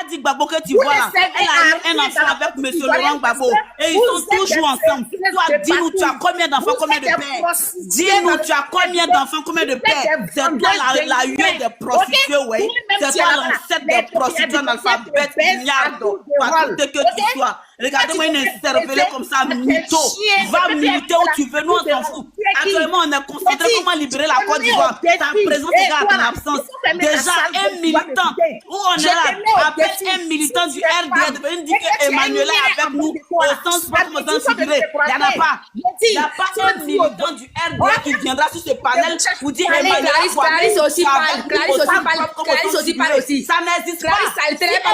Kadi Gbagbo que tu vois là, elle a un enfant avec M. Laurent Gbagbo. Et ils sont toujours ensemble. Toi, dis-nous, tu as combien d'enfants, combien de pères? Dis-nous, tu as combien d'enfants, combien de pères? C'est toi la huée des prostituées, oui. C'est toi l'ancêtre des prostituées analphabètes, milliards, partout que tu sois. Regardez-moi une cervelée comme ça, mytho. Va militer où tu veux, nous on s'en fout. Actuellement, on est concentré comment libérer la Côte d'Ivoire. Ta présence égale à ton absence. Déjà, un militant, où on est là, appelle un militant du RDR de venir dire qu'Emmanuel est avec nous au sens propre, au sens figuré. Il n'y en a pas. Il n'y a pas un militant du RDR qui viendra sur ce panel pour dire Emmanuel. Clarisse aussi parle aussi. Ça n'existe pas.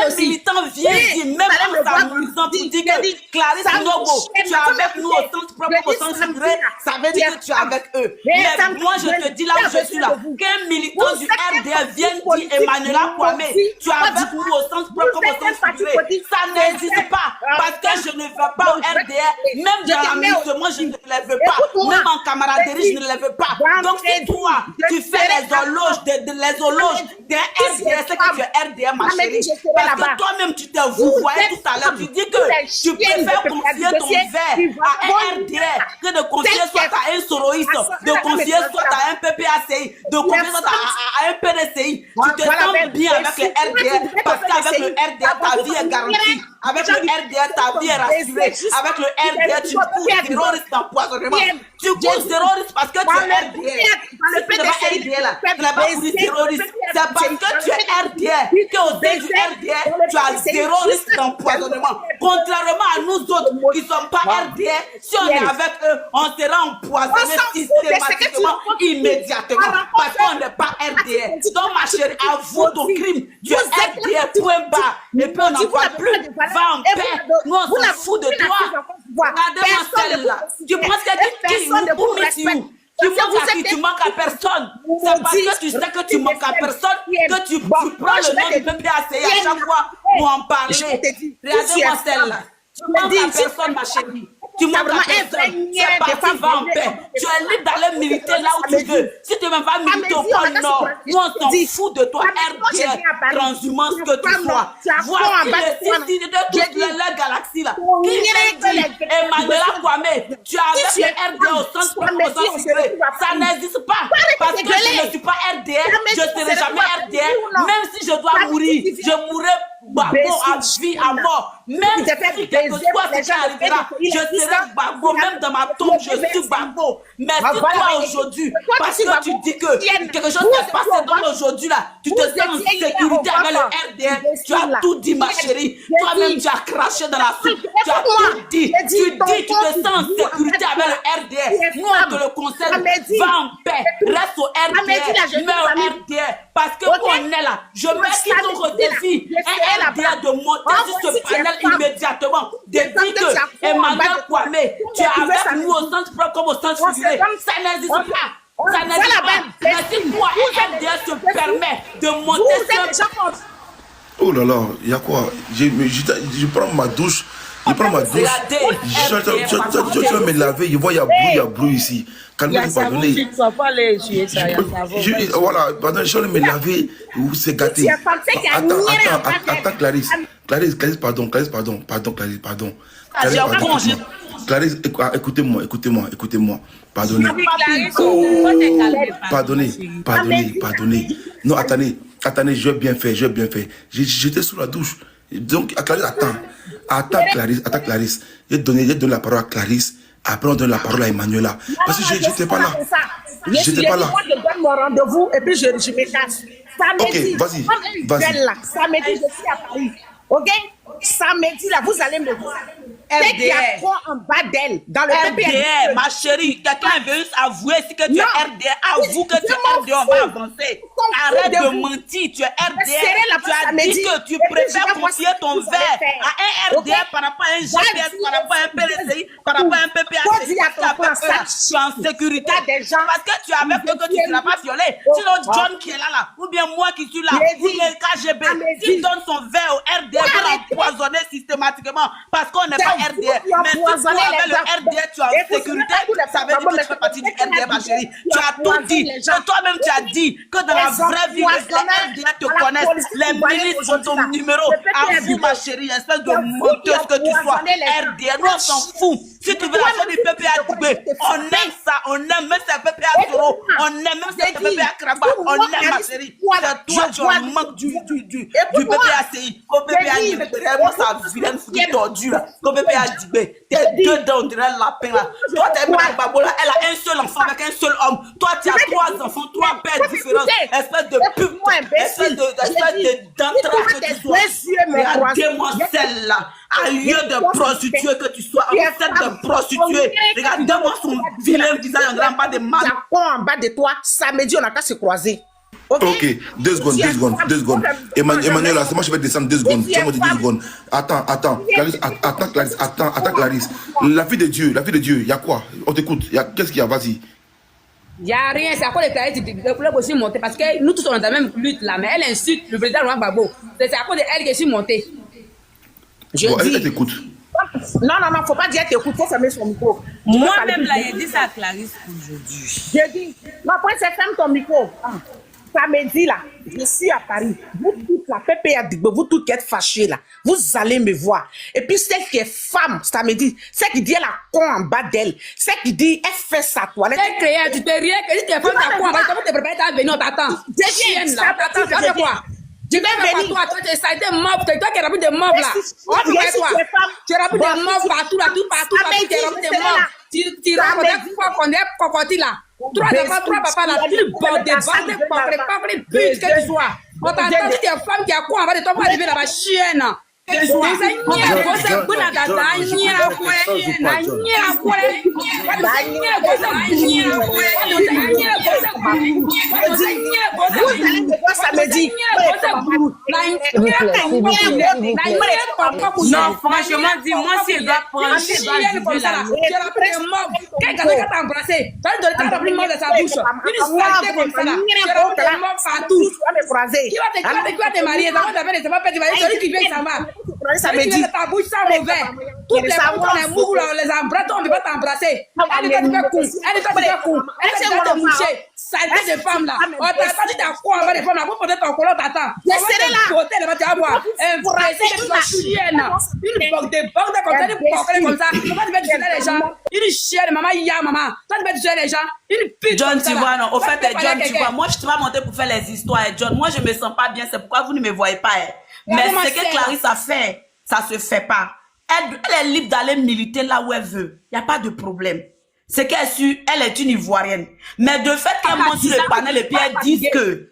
Un militant vient dire, même en s'amusant pour dire que Clarisse Nogo, tu es avec nous au sens propre, au sens figuré, ça veut dire que tu es avec eux. Mais moi, je te dis là où je suis là, qu'un militant du RDR vienne dire Emmanuela Kwame, tu es avec nous au sens propre, au sens figuré. Ça n'existe pas. Parce que je ne veux pas au RDR, même dans l'amusement, je ne les veux pas. Même en camaraderie, je ne les veux pas. Donc, si toi, tu fais les horloges d'un RDR, c'est que tu es RDR, ma chérie. Parce que toi-même, tu t'es vouvoyé tout à l'heure. Tu dis que tu préfères confier ton verre à un RDR que de confier soit à un soroïste, de confier soit à un PPACI, de confier soit à un PDCI. Tu te sens bien avec le RDR parce qu'avec le RDR, ta vie est garantie. Avec le RDR, ta vie est rassurée. Avec le RDR, tu cours zéro risque d'empoisonnement. Tu cours zéro risque parce que tu es RDR. Si tu n'es pas RDR là, tu n'as pas couru zéro risque. C'est parce que tu es RDR qu'au sein du RDR, tu as zéro risque d'empoisonnement. Contrairement à nous autres qui ne sommes pas RDR, si on est avec eux, on sera empoisonné systématiquement, immédiatement. Parce qu'on n'est pas RDR. Donc ma chérie, avoue ton crime. Tu es RDR, point barre. Et puis on n'en voit plus. Va en paix. Nous, on s'en fout de toi. Regardez-moi celle-là. Tu penses que tu manques à personne. C'est parce que tu sais que tu manques à personne que tu prends le nom du PPACI à chaque fois pour en parler. Regardez-moi celle-là. Tu manques à personne, ma chérie. Tu manques à personne. C'est parti, va en paix. Tu es libre d'aller militer là où tu veux. Si tu ne vas pas militer au pôle Nord, nous on s'en fout de toi, RDR, transhumance que tu sois. Voici le site de toute la galaxie là. Qui dit Emmanuela Kwame, tu as avec le RDR au sens propre, au sens figuré. Ça n'existe pas. Parce que je ne suis pas RDR, je ne serai jamais RDR. Même si je dois mourir, je mourrai Gbagbo à vie, à mort. Même si quelque chose ce qui arrivera, je serai Gbagbo. Même dans ma tombe, je suis Gbagbo. Mais si toi aujourd'hui, parce que tu dis que quelque chose s'est passé dans aujourd'hui là, tu te sens en sécurité avec le RDR, tu as tout dit, ma chérie. Toi-même, tu as craché dans la soupe. Tu as tout dit. Tu te sens en sécurité avec le RDR. Nous, on te le conseille. Va en paix. Reste au RDR. Mets au RDR. Parce que où on est là, je mets qui ton défi. Un RDR de monter sur ce panel immédiatement. De dire que Emmanuel Kwame, tu es avec nous au centre propre comme au centre figuré. Ça n'existe pas. Ça n'existe pas. Mais si toi, un RDR se permet de monter sur... Oh là là, il y a quoi? Je prends ma douche. Je prends ma douche. Je vais me laver. Je vois, il y a bruit ici. Calmez-vous, pardonnez. Voilà, pardon, je vais me laver. Vous c'est gâté. Attends, Clarisse. Clarisse, pardon. Clarisse, écoutez-moi. Pardonnez. Pardonnez. Non, attendez, je vais bien faire. J'étais sous la douche. Donc, Clarisse, attends, Clarisse. Je donne la parole à Clarisse. Après, on donne la parole à Emmanuela. Parce que je n'étais pas là. Je donne mon rendez-vous et puis je me casse. Ok, vas-y. Samedi, je suis à Paris. Ok? Samedi, là, vous allez me voir. Dès qu'il y a trop en bas d'elle, dans le RDR, ma chérie, quelqu'un veut avouer si que tu es RDR. Avoue que tu es RDR, on va avancer. Arrête de mentir, tu es RDR. Tu as dit que tu préfères confier ton verre à un RDR par rapport à un GPS, par rapport à un PDCI, par rapport à un PPACI. Tu es en sécurité. Parce que tu es avec eux que tu ne seras pas violé. Sinon, John qui est là, ou bien moi qui suis là, ou bien le KGB, s'il donne son verre au RDR, empoisonné systématiquement parce qu'on n'est pas RDR. Mais si toi, avec le RDR, tu es en sécurité, ça veut dire que tu fais partie du RDR, ma chérie. Tu as tout dit. Et toi-même, tu as dit que dans la vraie vie, les RDR te connaissent. Les milices ont ton numéro. Avoue, ma chérie, espèce de menteuse que tu sois. RDR, nous, on s'en fout. Si tu veux l'argent du PPA Dubé, on aime ça. On aime même ça, PPA Toro. On aime même ça, PPA Kraba. On aime, ma chérie. C'est toi, tu en manques du PPACI. Au PPA Dubé, vraiment, ça vilaine foutue tordue. Au PPA Dubé, tes deux dents, on dirait un lapin là. Toi, t'es Mme Babola, elle a un seul enfant avec un seul homme. Toi, tu as 3 enfants, 3 pères différents. Espèce de pute, espèce d'entrave que tu sois. Regardez-moi celle-là. À lieu de prostituée que tu sois, en tête de prostituée. Regardez-moi son vilain visage en grand pas de mal. En bas de toi, samedi, on a qu'à se croiser. Ok, 2 secondes. Emmanuel, c'est moi je vais descendre 2 secondes. Tu m'as dit 2 secondes. Attends, Clarisse. La fille de Dieu, il y a quoi? On t'écoute. Qu'est-ce qu'il y a? Vas-y. Il n'y a rien, c'est à cause de Clarisse qui peut aussi monter parce que nous tous on est dans la même lutte là, mais elle insulte le président Laurent Gbagbo. C'est à cause de elle que je suis montée. Elle t'écoute. Non, faut pas dire t'écoute, faut fermer son micro. Moi-même là, j'ai dit ça à Clarisse aujourd'hui. J'ai dit, non, après c'est ferme ton micro. Samedi là, je suis à Paris. Vous toutes la PPA, vous toutes qui êtes fâchées là, vous allez me voir. Et puis celle qui est femme, samedi, celle qui dit elle a con en bas d'elle, celle qui dit elle fait sa toilette. Elle créée, tu te rien que si tu es femme, t'as con en bas, comment te préparer à venir, on t'attend. Chienne là, t'attends, ça fait quoi? Tu viens vers toi, ça a été mob, c'est toi qui es rempli de mob là. On peut faire quoi? Tu es rempli de mob partout là, partout, tu es rempli de mob. Tu rencontres des cocotis là. 3 papas là, tu bordes des bandes, pas les putes que tu sois. On t'entend que tu es femme qui a quoi avant de toi pour arriver là-bas, chienne. Non, franchement, dis-moi si elle doit prendre ça veut dire ta bouche ça mauvais. Toutes les femmes, les mouvements, les embrassons, on ne peut pas t'embrasser. Elle est pas con. Elle est pas con. Elle est pas moucher. Saleté de femme là. On t'a pas dit t'as quoi avec des femmes là. Vous portez ton collant t'attends. Je serai là. Côté de tu vas voir. Un président de la chienne. Une boque de comme ça, une comme ça. Comment tu vas tuer les gens? Une chienne, maman, ya maman. Toi tu vas tuer les gens. Une pute. John, tu vois, non. Au fait, John, tu vois, moi je te vais monter pour faire les histoires. John, moi je me sens pas bien. C'est pourquoi vous ne me voyez pas. Mais ce que Clarisse a fait, ça se fait pas. Elle est libre d'aller militer là où elle veut. Il n'y a pas de problème. C'est qu'elle est une Ivoirienne. Mais de fait qu'elle monte sur le panel et puis elle dit que,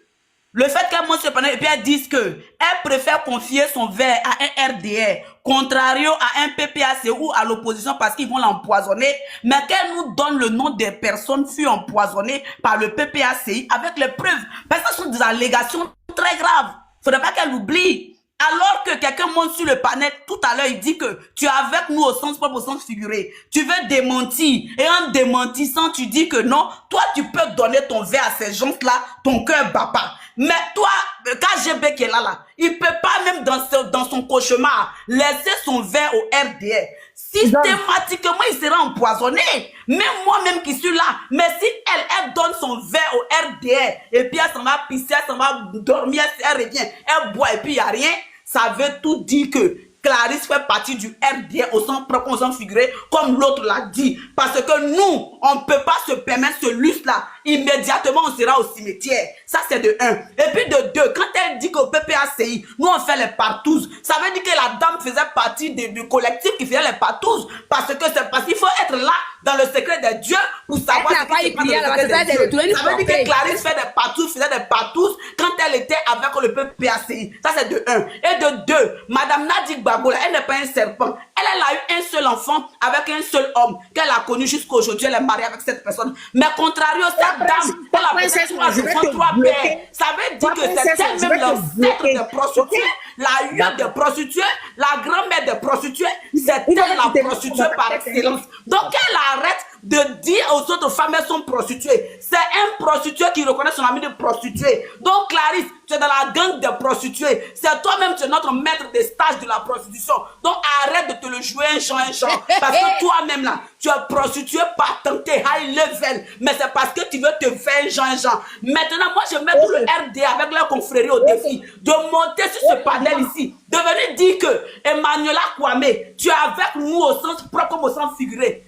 elle préfère confier son verre à un RDR, contrario à un PPAC ou à l'opposition parce qu'ils vont l'empoisonner, mais qu'elle nous donne le nom des personnes fut empoisonnées par le PPACI avec les preuves. Parce que ce sont des allégations très graves. Faudrait pas qu'elle oublie. Alors que quelqu'un monte sur le panel, tout à l'heure, il dit que tu es avec nous au sens propre, au sens figuré. Tu veux démentir. Et en démentissant, tu dis que non, toi, tu peux donner ton verre à ces gens-là, ton cœur bat pas. Mais toi, KGB qui est là, il peut pas même dans son cauchemar laisser son verre au RDR. Systématiquement, il sera empoisonné. Même moi-même qui suis là. Mais si elle donne son verre au RDR, et puis elle s'en va pisser, elle s'en va dormir, elle revient, elle boit et puis il n'y a rien, ça veut tout dire que Clarisse fait partie du RDR au sens propre, au sens figuré, comme l'autre l'a dit. Parce que nous, on ne peut pas se permettre ce luxe-là. Immédiatement, on sera au cimetière. Ça, c'est de 1. Et puis de 2, quand elle dit qu'au PPACI, nous, on fait les partous, ça veut dire que la dame faisait partie du collectif qui faisait les partous. Parce que c'est parce qu'il faut être là, dans le secret de Dieu, pour savoir ce qui se passe dans le secret de Dieu. Ça veut dire que Clarisse fait des partous, faisait des partous quand elle était avec le PPACI. Ça, c'est de 1. Et de 2, Madame Nadia Gbagbo, elle n'est pas un serpent. Elle a eu un seul enfant avec un seul homme qu'elle a connu jusqu'aujourd'hui. Elle est mariée avec cette personne. Mais contrario, cette dame, elle a peut-être 3 enfants, 3 pères. Ça veut dire que c'est elle-même l'ancêtre des prostituées, la huile des prostituées, la grand-mère des prostituées. C'est elle la prostituée par excellence. Donc elle arrête de dire aux autres femmes qu'elles sont prostituées. C'est un prostitué qui reconnaît son ami de prostituée. Donc Clarisse, tu es dans la gang des prostituées. C'est toi-même, tu es notre maître des stages de la prostitution. Donc arrête de te le jouer un genre. Parce que toi-même là, tu es prostituée patenté, high level. Mais c'est parce que tu veux te faire un genre. Maintenant, moi je mets tout le RD avec leur confrérie au défi de monter sur ce panel ici. De venir dire que Emmanuela Kwame, tu es avec nous au sens propre comme au sens figuré.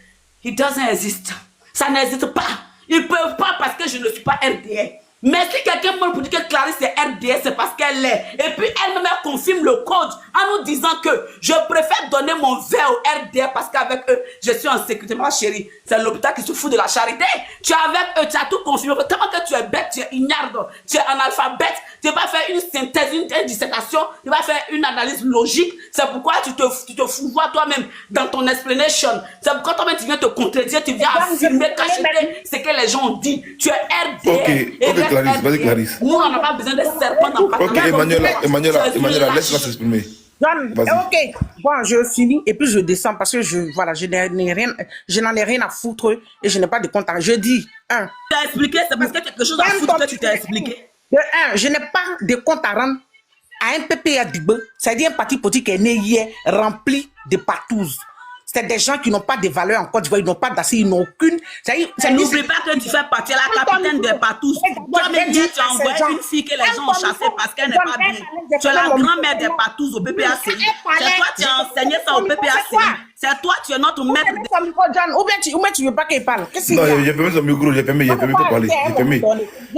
It doesn't exist. Ça n'existe pas. Ils ne peuvent pas parce que je ne suis pas RDA. Mais si quelqu'un me dit que Clarisse est RDA, c'est parce qu'elle l'est. Et puis elle-même confirme le code en nous disant que je préfère donner mon verre au RDA parce qu'avec eux, je suis en sécurité. Ma chérie, c'est l'hôpital qui se fout de la charité. Tu es avec eux, tu as tout confirmé. Tellement que tu es bête, tu es ignarde, tu es analphabète. Tu vas faire une synthèse, une dissertation, tu vas faire une analyse logique. C'est pourquoi tu te fouvoies toi-même dans ton explanation. C'est pourquoi toi-même tu viens te contredire, tu viens affirmer, cacher ce que les gens ont dit. Tu es RDA. Ok, Clarisse, vas-y Clarisse. Nous, on n'a pas besoin de serpents dans le Ok, Emmanuela, laisse-la s'exprimer. Ok, bon, je finis et puis je descends parce que je n'en ai rien à foutre et je n'ai pas de compte à. Je dis, tu as expliqué, c'est parce que quelque chose à foutre que tu t'es expliqué. De un, je n'ai pas de compte à rendre à un PPA Digbe, c'est-à-dire un parti politique qui est né hier, rempli de partouzes. C'est des gens qui n'ont pas de valeur en Côte d'Ivoire, ils n'ont pas d'assez, ils n'ont aucune. N'oublie pas que tu fais partie de la capitaine des partouzes. Toi-même, tu as envoyé une fille que les gens ont chassée parce qu'elle n'est pas bien. Tu es la grand-mère des partouzes au PPACI. C'est toi qui as enseigné ça au PPACI. C'est toi, tu es notre maître. Ou bien tu veux pas qu'il parle. Non, j'ai fermé son micro, j'ai fermé pour parler.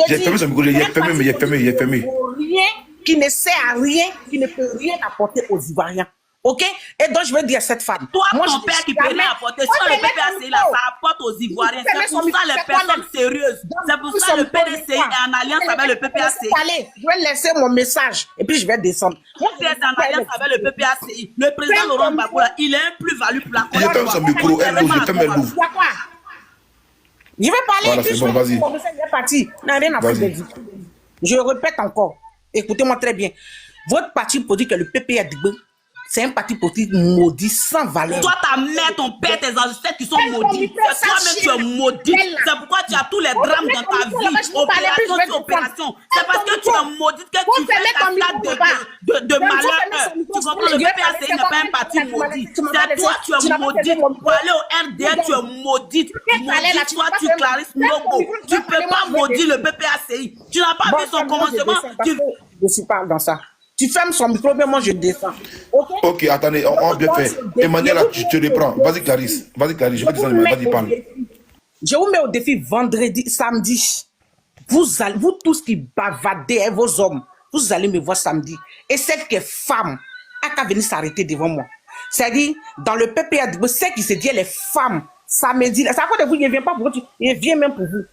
J'ai fermé son micro, j'ai fermé. Rien qui ne sert à rien, qui ne peut rien apporter aux Ivoiriens. Ok? Et donc, je veux dire à cette femme. Toi, ton père qui peut rien apporter. Si le PPACI, là, ça apporte aux Ivoiriens. C'est pour ça les personnes sérieuses. C'est pour ça le PDCI est en alliance avec le PPACI. Allez, je vais laisser mon message et puis je vais descendre. Tu es en alliance avec le PPACI. Le président Laurent Gbagbo, il est un plus-value pour la Côte d'Ivoire. J'ai fermé son micro, elle l'ouvre. Je vais parler. Voilà, c'est bon, vas-y. Parti. Rien à foutre de dire. Je répète encore. Écoutez-moi très bien. Votre parti politique est le PPA Digbe. C'est un parti politique maudit sans valeur. Toi, ta mère, ton père, tes ancêtres qui sont maudits. C'est toi-même tu es maudit. C'est pourquoi tu as tous les drames dans ta vie. Opération sur opération. C'est parce que tu es maudite que tu fais ta stade de malheur. Tu comprends, le PPACI n'est pas un parti maudit. C'est toi, tu es maudite. Pour aller au RDA, tu es maudite. Maudite, toi, tu Clarisse Nobo. Tu ne peux pas maudire le PPACI. Tu n'as pas vu son commencement. Je suis pas dans ça. Tu fermes son micro, mais moi je descends. Ok, attendez, on a bien fait. Emmanuel, tu te reprends. Vas-y, Clarisse, je vais descendre, vas-y, parle. Je vous mets au défi vendredi, samedi. Vous tous qui bavardez, vos hommes, vous allez me voir samedi. Et celle qui est femme, a qu'à venir s'arrêter devant moi. C'est-à-dire, dans le PPA, c'est qui se dit les femmes, samedi, c'est à cause de vous, il ne vient pas pour vous, il vient même pour vous.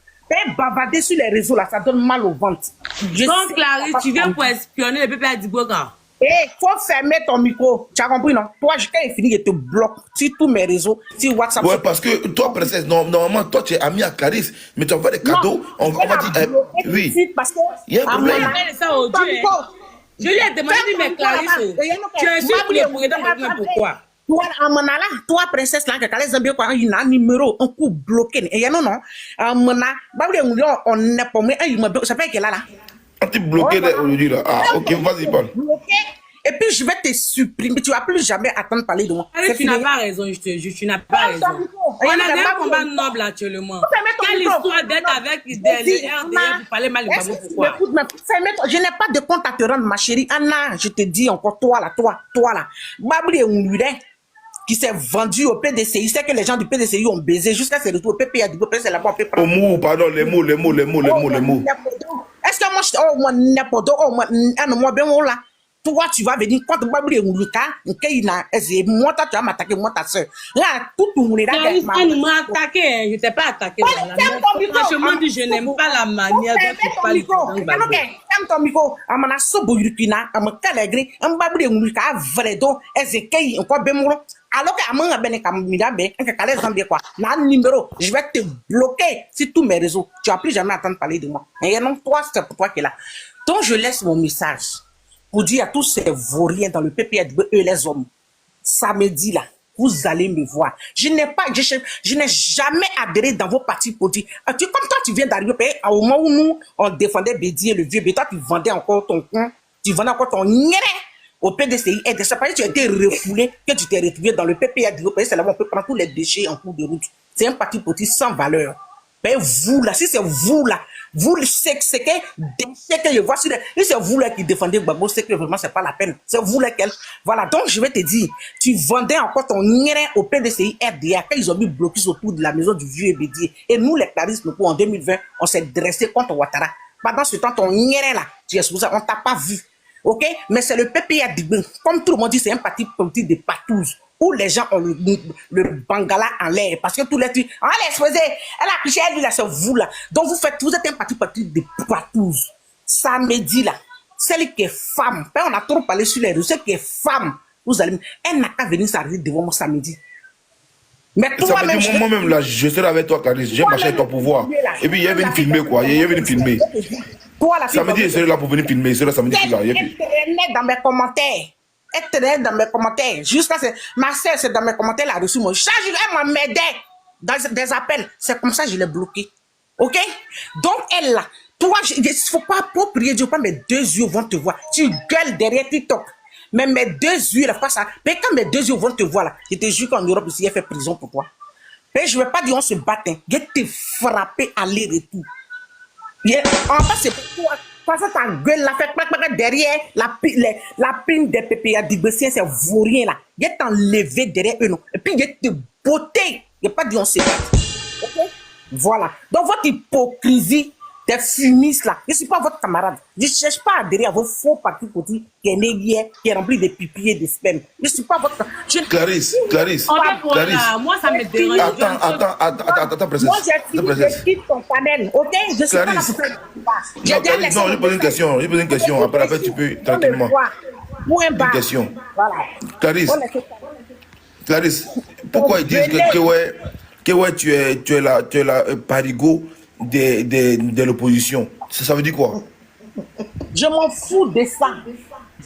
Bavarder sur les réseaux là, ça donne mal au ventre. Donc Clarisse, tu viens pour espionner le PPA Digbe. Faut fermer ton micro. Tu as compris, non? Toi, quand il finit, je te bloque sur tous mes réseaux, sur WhatsApp. Ouais, parce que toi, princesse, normalement, toi, tu es amie à Clarisse, mais tu envoies des cadeaux. On va dire, oui. Parce que, il y a un problème. Je lui ai demandé, mais Clarisse, tu es sûr pour le pourquoi? Toi, princesse, là, que les Zambiens, il a un numéro, un coup bloqué. Et non, non. On n'est pas, mais il m'a bloqué. Ça fait qu'elle est là. On t'est bloqué aujourd'hui, là. Ah, ok, vas-y, parle. Et puis, je vais te supprimer. Tu ne vas plus jamais attendre parler de moi. Tu n'as pas raison, je te jure, tu n'as pas raison. On a un combat noble actuellement. Quelle histoire d'être avec des RDA pour parler mal de Gbagbo, pourquoi? Je n'ai pas de compte à te rendre, ma chérie. Anna, je te dis encore, toi là. Babli et Oumourin, qui s'est vendu au PDCI. C'est que les gens du PDCI ont baisé jusqu'à ce retour au PPA. C'est là-bas, on peut prendre. Au mot, pardon, les mots. Est-ce que moi, n'importe où, là. Toi, tu vas venir contre Babli et Oumourin, moi, tu vas m'attaquer, moi, ta soeur. Là, tout le monde est là. Elle m'a attaqué, je ne t'ai pas attaqué. Franchement, je n'aime pas la manière dont tu parles. Ferme ton micro. Amana sobo yurikina, amakalagri, ambabri Oumourin, vrai do, ezekei, encore bémolo. Alors que Amanga Benekamirabe, un calais zambie quoi. Là, numéro, je vais te bloquer sur tous mes réseaux. Tu vas plus jamais attendre parler de moi. Et non, toi, c'est pour toi qui est là. Donc, je laisse mon message pour dire à tous ces vauriens dans le PPA, eux, les hommes, samedi là, vous allez me voir. Je n'ai jamais adhéré dans vos partis politiques. Comme toi, tu viens d'arriver au moment où nous, on défendait Bédier, le vieux Bédier, toi, tu vendais encore ton coin, tu vendais encore ton néré au PDCI. Et de ce fait, tu as été refoulé, que tu t'es retrouvé dans le PPA. C'est là où on peut prendre tous les déchets en cours de route. C'est un parti politique sans valeur. Mais vous là, si c'est vous là, vous c'est que je vois sur si c'est vous là qui défendez Gbagbo, c'est que vraiment c'est pas la peine. C'est vous là qu'elle. Voilà, donc je vais te dire, tu vendais encore ton néré au PDCI RDA quand ils ont mis blocus autour de la maison du vieux Bédier. Et nous, les Clarisse, en 2020, on s'est dressé contre Ouattara. Pendant ce temps, ton néré là, tu es sous ça, on t'a pas vu. Ok? Mais c'est le PPA Digbe. Comme tout le monde dit, c'est un parti politique de patouze. Où les gens ont le bangala en l'air. Parce que tous les trucs, on laisse poser. Elle a piché, elle dit là, c'est vous là. Donc vous êtes un parti politique de patouze. Samedi là, celle qui est femme, on a trop parlé sur les réseaux, celle qui est femme, vous allez, elle n'a qu'à venir s'arrêter devant moi samedi. Mais toi-même, moi-même là, je serai avec toi, Clarisse. J'ai marché avec ton pouvoir. Et puis il est venu filmer quoi. Il est venu filmer. Samedi, je serai là pour venir filmer. Je serai là samedi. Elle est dans mes commentaires. Elle te dans mes commentaires. Jusqu'à ce ma soeur, c'est dans mes commentaires, elle a reçu mon charge. Elle m'a m'aidé dans des appels. C'est comme ça que je l'ai bloqué. Ok? Donc, elle là, toi, il ne faut pas approprier Dieu. Pas mes deux yeux vont te voir. Tu gueules derrière TikTok. Mais mes deux yeux, là, pas ça. Mais quand mes deux yeux vont te voir là, je te jure qu'en Europe, ici, il fait prison pour toi. Mais je ne vais pas dire on se batte. Je vais te frapper aller-retour. En fait, c'est pour toi. Parce que ta gueule la fait derrière la pine des PPA d'Ibessien, c'est vaurien là. Il est enlevé derrière eux. Non. Et puis il te beauté. Il n'y a pas dit on se bat. Okay? Voilà. Donc votre hypocrisie des fumistes là, je ne suis pas votre camarade. Je ne cherche pas à adhérer à vos faux partis politiques qui est négué, qui est rempli de pipi et de sperme. Je ne suis pas votre. Clarisse. Moi ça me dérange. Attends, princesse. Moi je quitte ton panel, ok? Je suis pas là pour faire. Non, je pose une question. Après, tu peux tranquillement. Une question. Voilà. Clarisse, pourquoi ils disent que tu es la parigo de l'opposition? Ça veut dire quoi? Je m'en fous de ça.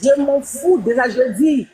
Je m'en fous de ça. Je dis,